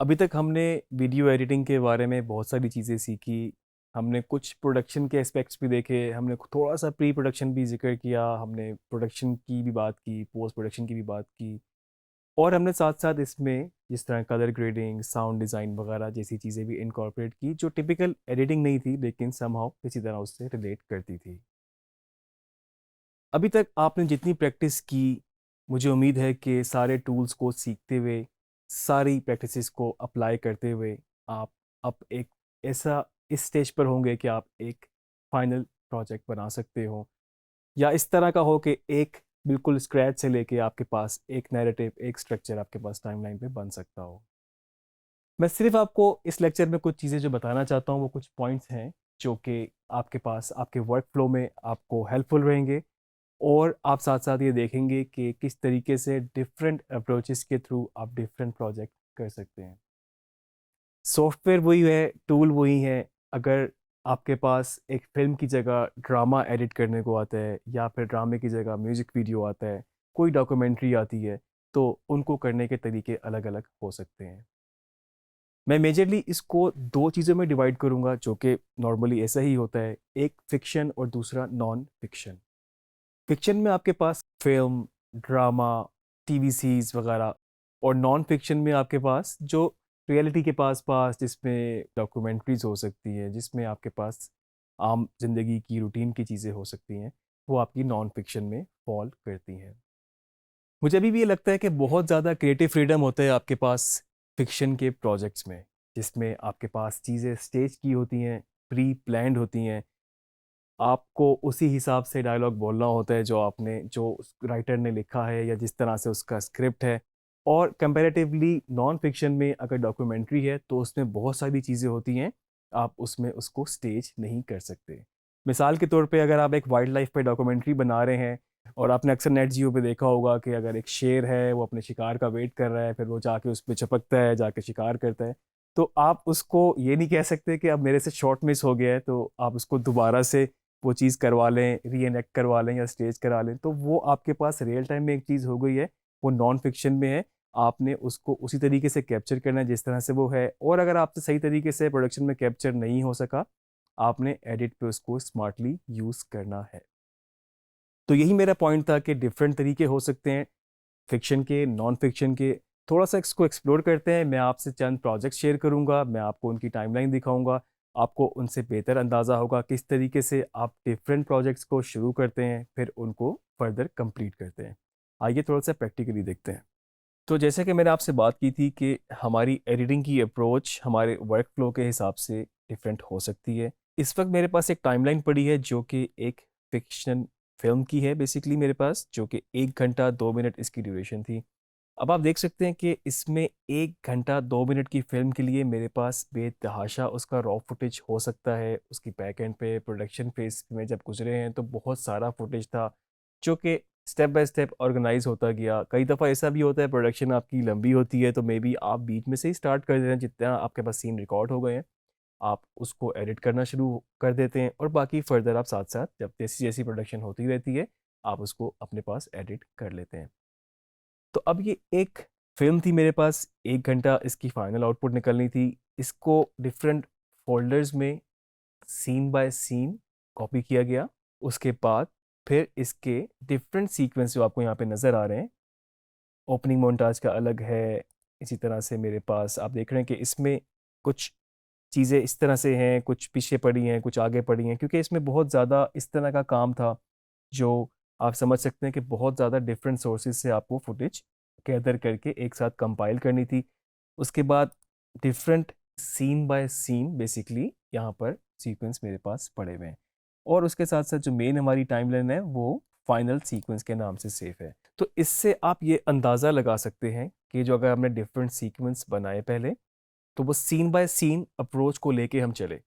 अभी तक हमने वीडियो एडिटिंग के बारे में बहुत सारी चीज़ें सीखी। हमने कुछ प्रोडक्शन के एस्पेक्ट्स भी देखे, हमने थोड़ा सा प्री प्रोडक्शन भी ज़िक्र किया, हमने प्रोडक्शन की भी बात की, पोस्ट प्रोडक्शन की भी बात की और हमने साथ-साथ इसमें जिस तरह कलर ग्रेडिंग, साउंड डिज़ाइन वगैरह जैसी चीज़ें भी इनकॉर्पोरेट की जो टिपिकल एडिटिंग नहीं थी लेकिन समहाउ किसी तरह उससे रिलेट करती थी। अभी तक आपने जितनी प्रैक्टिस की, मुझे उम्मीद है कि सारे टूल्स को सीखते हुए, सारी प्रैक्टिसेस को अप्लाई करते हुए, आप अब एक ऐसा इस स्टेज पर होंगे कि आप एक फाइनल प्रोजेक्ट बना सकते हो या इस तरह का हो कि एक बिल्कुल स्क्रैच से लेके आपके पास एक नैरेटिव, एक स्ट्रक्चर आपके पास टाइमलाइन पे बन सकता हो। मैं सिर्फ आपको इस लेक्चर में कुछ चीज़ें जो बताना चाहता हूँ, वो कुछ पॉइंट्स हैं जो कि आपके पास आपके वर्क फ्लो में आपको हेल्पफुल रहेंगे और आप साथ-साथ ये देखेंगे कि किस तरीके से डिफरेंट अप्रोचेस के थ्रू आप डिफरेंट प्रोजेक्ट कर सकते हैं। सॉफ्टवेयर वही है, टूल वही है, अगर आपके पास एक फ़िल्म की जगह ड्रामा एडिट करने को आता है या फिर ड्रामे की जगह म्यूज़िक वीडियो आता है, कोई डॉक्यूमेंट्री आती है, तो उनको करने के तरीके अलग-अलग हो सकते हैं। मैं मेजरली इसको 2 चीज़ों में डिवाइड करूँगा जो कि नॉर्मली ऐसा ही होता है, एक फ़िक्शन और दूसरा नॉन फ़िक्शन। फ़िक्शन में आपके पास फ़िल्म, ड्रामा, टीवी सीरीज़ वगैरह और नॉन फ़िक्शन में आपके पास जो रियलिटी के पास-पास जिसमें डॉक्यूमेंट्रीज़ हो सकती हैं, जिसमें आपके पास आम ज़िंदगी की रूटीन की चीज़ें हो सकती हैं, वो आपकी नॉन फ़िक्शन में फ़ॉल करती हैं। मुझे अभी भी ये लगता है कि बहुत ज़्यादा क्रिएटिव फ्रीडम होता है आपके पास फ़िक्शन के प्रोजेक्ट्स में, जिसमें आपके पास चीज़ें स्टेज की होती हैं, प्री प्लान्ड होती हैं। आपको उसी हिसाब से डायलॉग बोलना होता है जो उस राइटर ने लिखा है या जिस तरह से उसका स्क्रिप्ट है और कंपैरेटिवली नॉन फिक्शन में अगर डॉक्यूमेंट्री है तो उसमें बहुत सारी चीज़ें होती हैं, आप उसमें उसको स्टेज नहीं कर सकते। मिसाल के तौर पे अगर आप एक वाइल्ड लाइफ पे डॉक्यूमेंट्री बना रहे हैं और आपने अक्सर नेट जियो पे देखा होगा कि अगर एक शेर है, वो अपने शिकार का वेट कर रहा है, फिर वो जाके उस पे चिपकता है, जाके शिकार करता है, तो आप उसको ये नहीं कह सकते कि अब मेरे से शॉट मिस हो गया है, तो आप उसको दोबारा से वो चीज़ करवा लें, रीएनेक्ट करवा लें या स्टेज करा लें, तो वो आपके पास रियल टाइम में एक चीज़ हो गई है, वो नॉन फ़िक्शन में है। आपने उसको उसी तरीके से कैप्चर करना है जिस तरह से वो है और अगर आपसे सही तरीके से प्रोडक्शन में कैप्चर नहीं हो सका, आपने एडिट पे उसको स्मार्टली यूज़ करना है। तो यही मेरा पॉइंट था कि डिफरेंट तरीके हो सकते हैं, फ़िक्शन के, नॉन फ़िक्शन के। थोड़ा-सा इसको एक्सप्लोर करते हैं, मैं आपसे चंद प्रोजेक्ट्स शेयर करूँगा, मैं आपको उनकी टाइमलाइन दिखाऊँगा, आपको उनसे बेहतर अंदाज़ा होगा किस तरीके से आप डिफरेंट प्रोजेक्ट्स को शुरू करते हैं, फिर उनको फर्दर कंप्लीट करते हैं। आइए थोड़ा-सा प्रैक्टिकली देखते हैं। तो जैसे कि मैंने आपसे बात की थी कि हमारी एडिटिंग की अप्रोच हमारे वर्क फ्लो के हिसाब से डिफरेंट हो सकती है। इस वक़्त मेरे पास एक टाइमलाइन पड़ी है जो कि एक फ़िक्शन फ़िल्म की है बेसिकली मेरे पास, जो कि 1 घंटा 2 मिनट इसकी ड्यूरेशन थी। अब आप देख सकते हैं कि इसमें 1 घंटा 2 मिनट की फ़िल्म के लिए मेरे पास बेतहाशा उसका रॉ फुटेज हो सकता है। उसकी बैक एंड पे प्रोडक्शन फ़ेज़ में जब गुज़रे हैं तो बहुत सारा फुटेज था, जो कि स्टेप बाय स्टेप ऑर्गेनाइज़ होता गया। कई दफ़ा ऐसा भी होता है प्रोडक्शन आपकी लंबी होती है तो मेबी आप बीच में से ही स्टार्ट कर देते हैं, जितना आपके पास सीन रिकॉर्ड हो गए हैं, आप उसको एडिट करना शुरू कर देते हैं और बाकी फ़र्दर आप साथ-साथ जब जैसी-जैसी प्रोडक्शन होती रहती है, आप उसको अपने पास एडिट कर लेते हैं। तो अब ये एक फ़िल्म थी मेरे पास, 1 घंटा इसकी फाइनल आउटपुट निकलनी थी। इसको डिफरेंट फ़ोल्डर्स में सीन बाय सीन कॉपी किया गया। उसके बाद फिर इसके डिफरेंट सीक्वेंस जो आपको यहाँ पे नज़र आ रहे हैं, ओपनिंग मोन्टाज का अलग है, इसी तरह से मेरे पास आप देख रहे हैं कि इसमें कुछ चीज़ें इस तरह से हैं, कुछ पीछे पड़ी हैं, कुछ आगे पड़ी हैं, क्योंकि इसमें बहुत ज़्यादा इस तरह का काम था, जो आप समझ सकते हैं कि बहुत ज़्यादा डिफरेंट सोर्सेज़ से आपको फुटेज गैदर करके एक साथ कंपाइल करनी थी। उसके बाद different scene by scene basically यहाँ पर सीक्वेंस मेरे पास पड़े हुए हैं और उसके साथ-साथ जो मेन हमारी टाइमलाइन है, वो फाइनल सीक्वेंस के नाम से सेव है। तो इससे आप ये अंदाज़ा लगा सकते हैं कि जो अगर हमने डिफरेंट सीक्वेंस बनाए पहले, तो वो सीन बाय सीन अप्रोच को लेके हम चले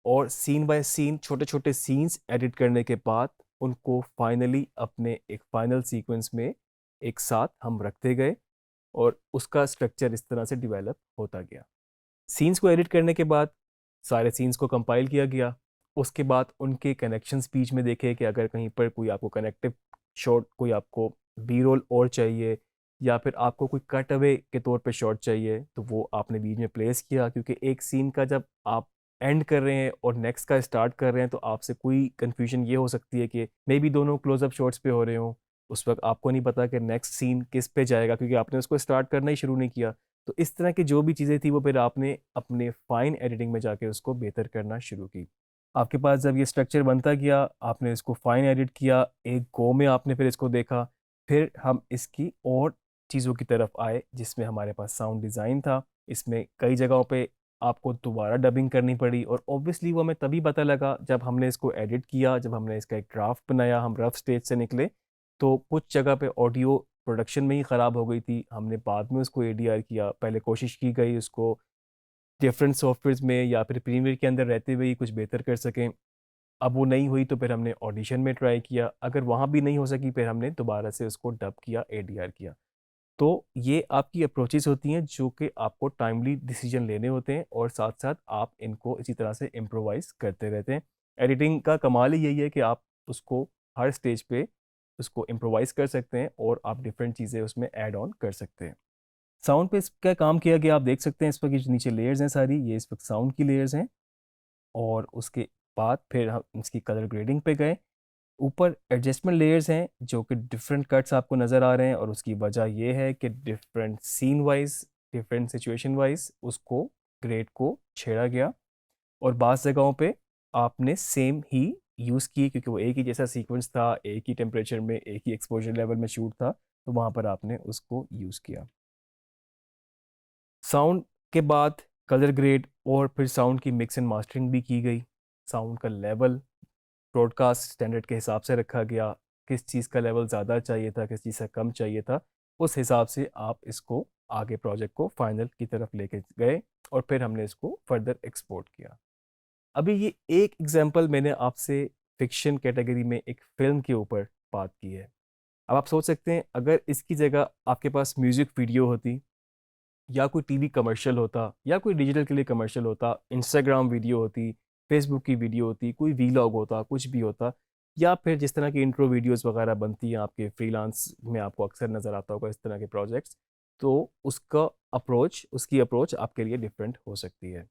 और सीन बाय सीन छोटे-छोटे सीन्स एडिट करने के बाद उनको फाइनली अपने एक फाइनल सीक्वेंस में एक साथ हम रखते गए और उसका स्ट्रक्चर इस तरह से डेवलप होता गया। सीन्स को एडिट करने के बाद सारे सीन्स को कंपाइल किया गया। उसके बाद उनके कनेक्शंस बीच में देखे कि अगर कहीं पर कोई आपको कनेक्टिव शॉट, कोई आपको बी रोल और चाहिए या फिर आपको कोई कट अवे के तौर पे शॉट चाहिए तो वो आपने बीच में प्लेस किया, क्योंकि एक सीन का जब आप एंड कर रहे हैं और नेक्स्ट का स्टार्ट कर रहे हैं तो आपसे कोई कंफ्यूजन ये हो सकती है कि मे बी दोनों क्लोजअप शॉट्स पे हो रहे हो, उस वक्त आपको नहीं पता कि नेक्स्ट सीन किस पे जाएगा क्योंकि आपने उसको स्टार्ट करना ही शुरू नहीं किया। तो इस तरह की जो भी चीज़ें थी वो फिर आपने अपने फाइन एडिटिंग में जाके उसको बेहतर करना शुरू की। आपके पास जब ये स्ट्रक्चर बनता गया, आपने इसको फाइन एडिट किया, एक गो में आपने फिर इसको देखा, फिर हम इसकी और चीज़ों की तरफ आए जिसमें हमारे पास साउंड डिज़ाइन था। इसमें कई जगहों पे आपको दोबारा डबिंग करनी पड़ी और ऑब्वियसली वो हमें तभी पता लगा जब हमने इसको एडिट किया, जब हमने इसका एक ड्राफ्ट बनाया, हम रफ स्टेज से निकले तो कुछ जगह पे ऑडियो प्रोडक्शन में ही ख़राब हो गई थी। हमने बाद में उसको एडीआर किया, पहले कोशिश की गई उसको डिफरेंट सॉफ्टवेयर्स में या फिर प्रीमियर के अंदर रहते हुए ही कुछ बेहतर कर सकें। अब वो नहीं हुई तो फिर हमने ऑडिशन में ट्राई किया, अगर वहाँ भी नहीं हो सकी फिर हमने दोबारा से उसको डब किया, एडीआर किया। तो ये आपकी अप्रोचेस होती हैं जो कि आपको टाइमली डिसीजन लेने होते हैं और साथ साथ आप इनको इसी तरह से इम्प्रोवाइज करते रहते हैं। एडिटिंग का कमाल ही यही है कि आप उसको हर स्टेज पे उसको इम्प्रोवाइज कर सकते हैं और आप डिफरेंट चीज़ें उसमें ऐड ऑन कर सकते हैं। साउंड पे इसका काम किया गया, आप देख सकते हैं इस वक्त ये जो नीचे लेयर्स हैं सारी, ये इस वक्त साउंड की लेयर्स हैं। और उसके बाद फिर हम इसकी कलर ग्रेडिंग पे गए। ऊपर एडजस्टमेंट लेयर्स हैं जो कि डिफरेंट कट्स आपको नज़र आ रहे हैं और उसकी वजह ये है कि different scene wise, different situation wise उसको ग्रेड को छेड़ा गया और बाज़ जगहों पे आपने सेम ही यूज़ की क्योंकि वो एक ही जैसा सीक्वेंस था, एक ही टेम्परेचर में, एक ही एक्सपोजर लेवल में शूट था, तो वहाँ पर आपने उसको यूज़ किया। साउंड के बाद कलर ग्रेड और फिर साउंड की मिक्स एंड मास्टरिंग भी की गई। साउंड का लेवल ब्रॉडकास्ट स्टैंडर्ड के हिसाब से रखा गया, किस चीज़ का लेवल ज़्यादा चाहिए था, किस चीज़ का कम चाहिए था, उस हिसाब से आप इसको आगे प्रोजेक्ट को फाइनल की तरफ लेके गए और फिर हमने इसको फर्दर एक्सपोर्ट किया। अभी ये एक एग्जांपल मैंने आपसे फिक्शन कैटेगरी में एक फिल्म के ऊपर बात की है। अब आप सोच सकते हैं अगर इसकी जगह आपके पास म्यूज़िक वीडियो होती या कोई टीवी कमर्शियल होता या कोई डिजिटल के लिए कमर्शियल होता, इंस्टाग्राम वीडियो होती, फेसबुक की वीडियो होती, कोई वीलॉग होता, कुछ भी होता, या फिर जिस तरह की इंट्रो वीडियोस वगैरह बनती हैं आपके फ्रीलांस में आपको अक्सर नज़र आता होगा इस तरह के प्रोजेक्ट्स, तो उसकी अप्रोच आपके लिए डिफरेंट हो सकती है।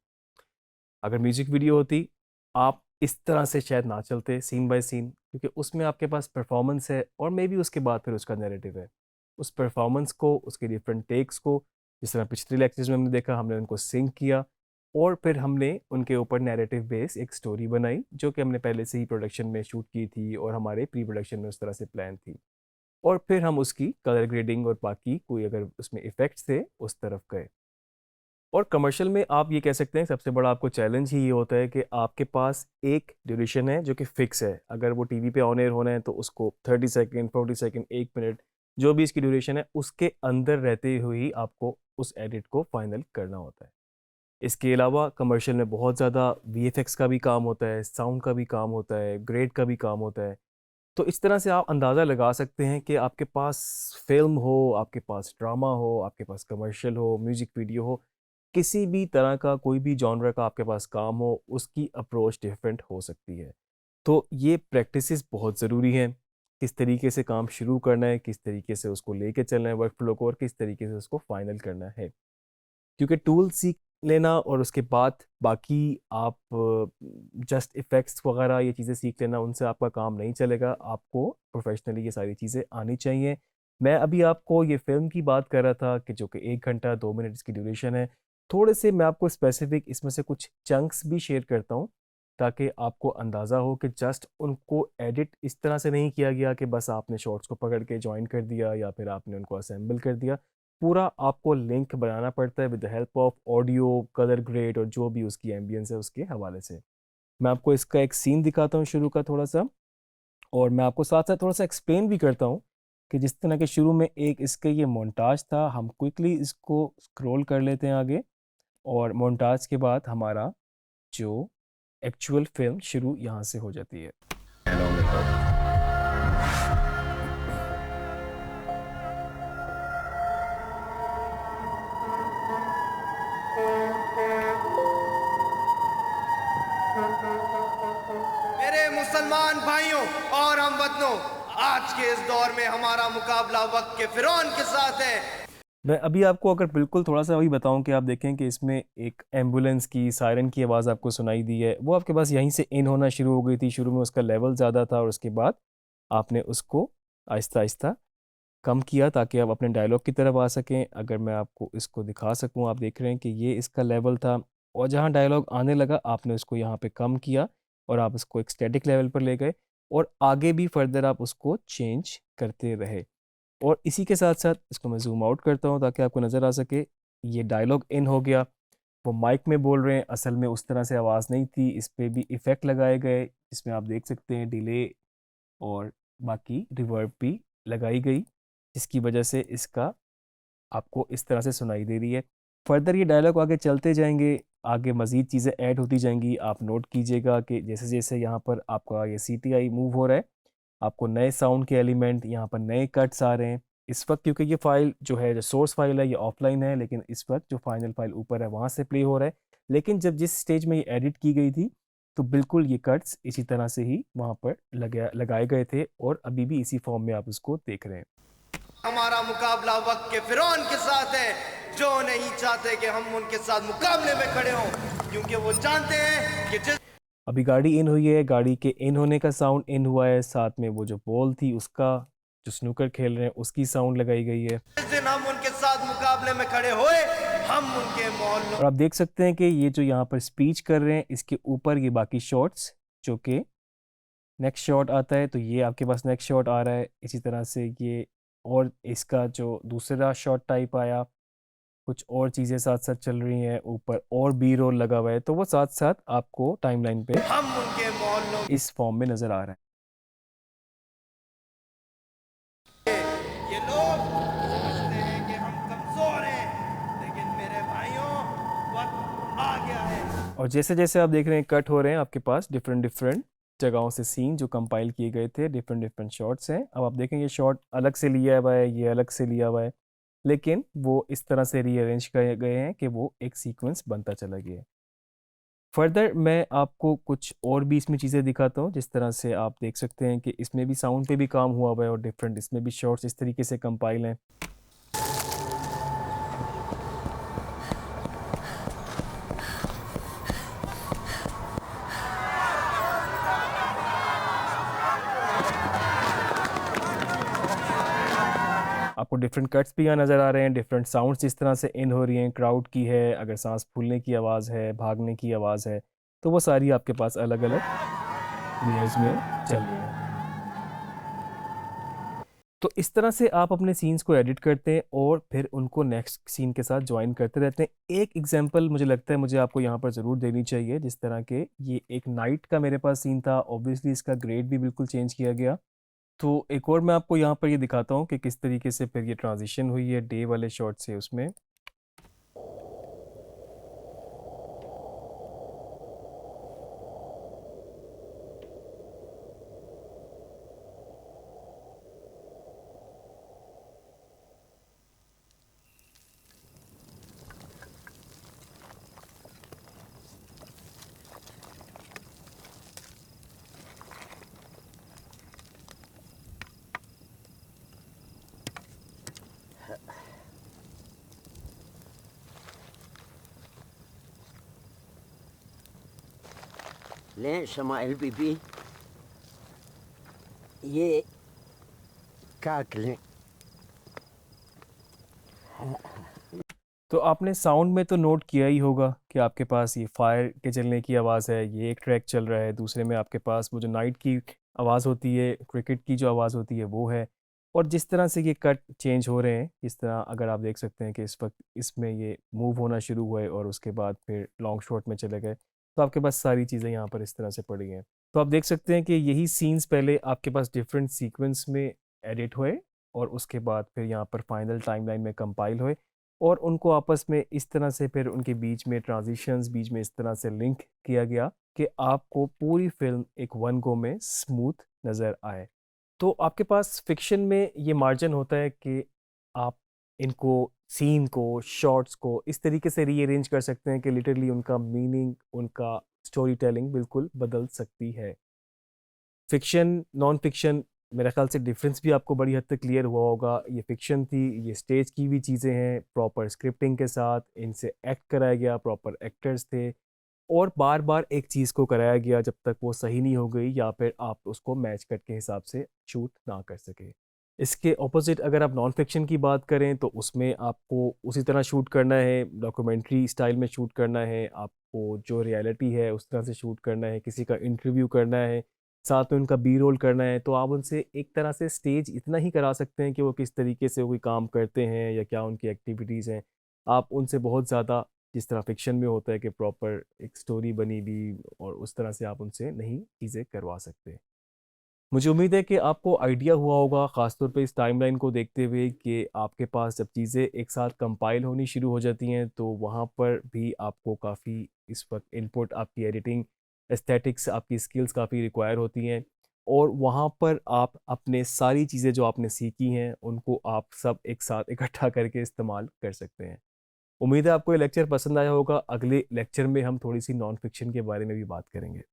अगर म्यूज़िक वीडियो होती, आप इस तरह से शायद ना चलते सीन बाय सीन, क्योंकि उसमें आपके पास परफॉर्मेंस है और मे बी उसके बाद फिर उसका नैरेटिव है। उस परफॉर्मेंस को, उसके डिफरेंट टेक्स को, जिस तरह पिछले लेक्चर्स में हमने देखा, हमने उनको सिंक किया और फिर हमने उनके ऊपर नैरेटिव बेस एक स्टोरी बनाई जो कि हमने पहले से ही प्रोडक्शन में शूट की थी और हमारे प्री प्रोडक्शन में उस तरह से प्लान थी। और फिर हम उसकी कलर ग्रेडिंग और बाकी कोई अगर उसमें इफ़ेक्ट्स थे उस तरफ गए। और कमर्शियल में आप ये कह सकते हैं सबसे बड़ा आपको चैलेंज ही ये होता है कि आपके पास एक ड्यूरेशन है जो कि फिक्स है। अगर वो टीवी पे ऑन एयर होना है तो उसको 30 सेकंड, 40 सेकंड, 1 मिनट, जो भी इसकी ड्यूरेशन है उसके अंदर रहते हुए ही आपको उस एडिट को फाइनल करना होता है। इसके अलावा कमर्शियल में बहुत ज़्यादा वीएफएक्स का भी काम होता है, साउंड का भी काम होता है, ग्रेड का भी काम होता है। तो इस तरह से आप अंदाज़ा लगा सकते हैं कि आपके पास फ़िल्म हो, आपके पास ड्रामा हो, आपके पास कमर्शियल हो, म्यूज़िक वीडियो हो, किसी भी तरह का कोई भी जॉनर का आपके पास काम हो, उसकी अप्रोच डिफरेंट हो सकती है। तो ये प्रैक्टिसेस बहुत ज़रूरी हैं। किस तरीके से काम शुरू करना है, किस तरीके से उसको लेके चलना है वर्कफ़्लो को और किस तरीके से उसको फ़ाइनल करना है। क्योंकि टूल सीख लेना और उसके बाद बाकी आप जस्ट इफ़ेक्ट्स वगैरह ये चीज़ें सीख लेना, उनसे आपका काम नहीं चलेगा। आपको प्रोफ़ेशनली ये सारी चीज़ें आनी चाहिए। मैं अभी आपको ये फ़िल्म की बात कर रहा था कि जो कि 1 घंटा 2 मिनट इसकी ड्यूरेशन है। थोड़े से मैं आपको स्पेसिफ़िक इसमें से कुछ चंक्स भी शेयर करता हूँ, ताकि आपको अंदाज़ा हो कि जस्ट उनको एडिट इस तरह से नहीं किया गया कि बस आपने शॉर्ट्स को पकड़ के जॉइन कर दिया या फिर आपने उनको असेंबल कर दिया। पूरा आपको लिंक बनाना पड़ता है with the help of audio, colour grade और जो भी उसकी एम्बियंस है उसके हवाले से। मैं आपको इसका एक सीन दिखाता हूँ शुरू का थोड़ा-सा, और मैं आपको साथ-साथ थोड़ा-सा एक्सप्लेन भी करता हूँ कि जिस तरह के शुरू में एक इसका ये मोन्टाज था, हम क्विकली इसको स्क्रॉल कर लेते हैं आगे और मोन्टाज के बाद हमारा जो एक्चुअल फ़िल्म शुरू यहाँ से हो जाती है। मेरे मुसलमान भाइयों और हमवतनों, आज के इस दौर में हमारा मुकाबला वक्त के फिरौन के साथ है। मैं अभी आपको अगर बिल्कुल थोड़ा सा वही बताऊं कि आप देखें कि इसमें एक एम्बुलेंस की सायरन की आवाज़ आपको सुनाई दी है, वो आपके पास यहीं से इन होना शुरू हो गई थी। शुरू में उसका लेवल ज़्यादा था और उसके बाद आपने उसको आहिस्ता आहिस्ता कम किया ताकि आप अपने डायलॉग की तरफ आ सकें। अगर मैं आपको इसको दिखा सकूं, आप देख रहे हैं कि ये इसका लेवल था और जहां डायलॉग आने लगा आपने उसको यहाँ पे कम किया और आप इसको एक स्टैटिक लेवल पर ले गए और आगे भी फर्दर आप उसको चेंज करते रहे। और इसी के साथ साथ इसको मैं जूम आउट करता हूँ ताकि आपको नज़र आ सके। ये डायलॉग इन हो गया, वो माइक में बोल रहे हैं, असल में उस तरह से आवाज़ नहीं थी। इस पे भी इफ़ेक्ट लगाए गए जिसमें आप देख सकते हैं डिले और बाकी रिवर्ब भी लगाई गई, जिसकी वजह से इसका आपको इस तरह से सुनाई दे रही है। फर्दर ये डायलॉग आगे चलते जाएंगे, आगे मज़ीद चीज़ें ऐड होती जाएंगी। आप नोट कीजिएगा कि जैसे जैसे यहाँ पर आपका ये CTI मूव हो रहा है, आपको नए साउंड के एलिमेंट, यहाँ पर नए कट्स आ रहे हैं। इस वक्त क्योंकि ये फाइल जो है, जो सोर्स फाइल है, ये ऑफलाइन है, लेकिन इस वक्त जो फाइनल फाइल ऊपर है वहाँ से प्ले हो रहा है। लेकिन जब जिस स्टेज में ये एडिट की गई थी तो बिल्कुल ये कट्स इसी तरह से ही वहाँ पर लगाए गए थे और अभी भी इसी फॉर्म में आप उसको देख रहे हैं। हमारा मुकाबला वक्त के फिरौन के साथ है, जो नहीं चाहते कि हम उनके साथ मुकाबले में खड़े हों, क्योंकि वो जानते हैं कि जिस अभी गाड़ी इन हुई है, गाड़ी के इन होने का साउंड इन हुआ है, साथ में वो जो बॉल थी उसका, जो स्नूकर खेल रहे हैं उसकी साउंड लगाई गई है। दिन हम उनके साथ मुकाबले में खड़े हुए, हम उनके मोहल्लों और आप देख सकते हैं कि ये जो यहाँ पर स्पीच कर रहे हैं इसके ऊपर ये बाकी शॉट्स, जो कि नेक्स्ट शॉट आता है तो ये आपके पास नेक्स्ट शॉट आ रहा है। इसी तरह से ये और इसका जो दूसरा शॉट टाइप आया, कुछ और चीज़ें साथ साथ चल रही हैं, ऊपर और बी रोल लगा हुआ है, तो वो साथ साथ आपको टाइमलाइन पे हम उनके मोहल्लों इस फॉर्म में नज़र आ रहा है। ये लोग समझते हैं कि हम कमजोर हैं, लेकिन मेरे भाइयों, वक्त आ गया है। और जैसे जैसे आप देख रहे हैं कट हो रहे हैं आपके पास डिफरेंट डिफरेंट जगहों से सीन जो कंपाइल किए गए थे, डिफरेंट डिफरेंट शॉट्स हैं। अब आप देखें ये शॉट अलग से लिया हुआ है, ये अलग से लिया हुआ है, लेकिन वो इस तरह से रीअरेंज किए गए हैं कि वो एक सीक्वेंस बनता चला गया है। फर्दर मैं आपको कुछ और भी इसमें चीज़ें दिखाता हूँ। जिस तरह से आप देख सकते हैं कि इसमें भी साउंड पे भी काम हुआ हुआ है और डिफरेंट इसमें भी शॉट्स इस तरीके से कंपाइल हैं। आपको डिफरेंट कट्स भी यहाँ नज़र आ रहे हैं, डिफरेंट साउंड्स इस तरह से इन हो रही हैं। क्राउड की है, अगर सांस फूलने की आवाज़ है, भागने की आवाज़ है, तो वो सारी आपके पास अलग अलग लेयर्स में चल रही हैं। तो इस तरह से आप अपने सीन्स को एडिट करते हैं और फिर उनको नेक्स्ट सीन के साथ ज्वाइन करते रहते हैं। एक एग्जांपल मुझे लगता है मुझे आपको यहाँ पर ज़रूर देनी चाहिए। जिस तरह के ये एक नाइट का मेरे पास सीन था, ऑब्वियसली इसका ग्रेड भी बिल्कुल चेंज किया गया। तो एक और मैं आपको यहाँ पर ये दिखाता हूँ कि किस तरीके से फिर ये ट्रांजिशन हुई है डे वाले शॉट से उसमें। लें शमाइल बीबी, ये काट लें। तो आपने साउंड में तो नोट किया ही होगा कि आपके पास ये फायर के चलने की आवाज़ है, ये एक ट्रैक चल रहा है, दूसरे में आपके पास वो जो नाइट की आवाज़ होती है, क्रिकेट की जो आवाज़ होती है वो है। और जिस तरह से ये कट चेंज हो रहे हैं, इस तरह अगर आप देख सकते हैं कि इस वक्त इसमें ये मूव होना शुरू हुए और उसके बाद फिर लॉन्ग शॉट में चले गए, तो आपके पास सारी चीज़ें यहाँ पर इस तरह से पड़ी हैं। तो आप देख सकते हैं कि यही सीन्स पहले आपके पास डिफरेंट सीक्वेंस में एडिट हुए और उसके बाद फिर यहाँ पर फाइनल टाइमलाइन में कंपाइल हुए और उनको आपस में इस तरह से फिर उनके बीच में ट्रांजिशंस बीच में इस तरह से लिंक किया गया कि आपको पूरी फिल्म एक वन गो में स्मूथ नज़र आए। तो आपके पास फिक्शन में ये मार्जिन होता है कि आप इनको सीन को, शॉट्स को इस तरीके से रीअरेंज कर सकते हैं कि लिटरली उनका मीनिंग, उनका स्टोरी टेलिंग बिल्कुल बदल सकती है। फिक्शन, नॉन फिक्शन मेरे ख्याल से डिफरेंस भी आपको बड़ी हद तक क्लियर हुआ होगा। ये फ़िक्शन थी, ये स्टेज की हुई चीज़ें हैं, प्रॉपर स्क्रिप्टिंग के साथ इनसे एक्ट कराया गया, प्रॉपर एक्टर्स थे और बार-बार एक चीज़ को कराया गया जब तक वो सही नहीं हो गई या फिर आप उसको मैच कट के हिसाब से शूट ना कर सके। इसके ऑपोज़िट अगर आप नॉन फ़िक्शन की बात करें तो उसमें आपको उसी तरह शूट करना है, डॉक्यूमेंट्री स्टाइल में शूट करना है, आपको जो रियलिटी है उस तरह से शूट करना है, किसी का इंटरव्यू करना है, साथ में उनका बी रोल करना है, तो आप उनसे एक तरह से स्टेज इतना ही करा सकते हैं कि वो किस तरीके से कोई काम करते हैं या क्या उनकी एक्टिविटीज़ हैं। आप उनसे बहुत ज़्यादा जिस तरह फ़िक्शन में होता है कि प्रॉपर एक स्टोरी बनी हुई और उस तरह से आप उनसे नहीं चीज़ें करवा सकते। मुझे उम्मीद है कि आपको आइडिया हुआ होगा ख़ासतौर पे इस टाइमलाइन को देखते हुए कि आपके पास जब चीज़ें एक साथ कंपाइल होनी शुरू हो जाती हैं तो वहाँ पर भी आपको काफ़ी इस वक़्त इनपुट आपकी एडिटिंग, एस्थेटिक्स आपकी स्किल्स काफ़ी रिक्वायर होती हैं और वहाँ पर आप अपने सारी चीज़ें जो आपने सीखी हैं उनको आप सब एक साथ इकट्ठा करके इस्तेमाल कर सकते हैं। उम्मीद है आपको ये लेक्चर पसंद आया होगा। अगले लेक्चर में हम थोड़ी-सी नॉन फ़िक्शन के बारे में भी बात करेंगे।